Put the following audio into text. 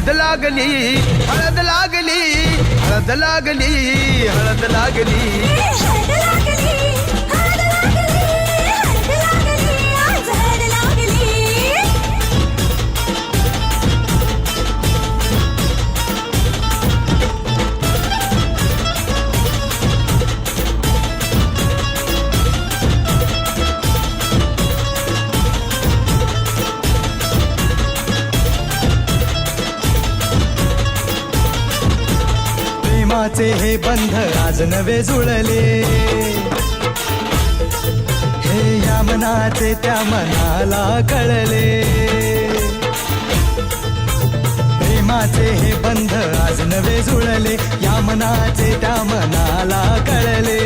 हळद लागली हळद लागली हळद लागली हळद लागली हळद लागली हळद लागली हळद लागली आज हळद लागली प्रेमाचे हे बंध आज नवे जुळले हे या मनाचे त्या मनाला कळले प्रेमाचे हे बंध आज नवे जुळले या मनाचे त्या मनाला कळले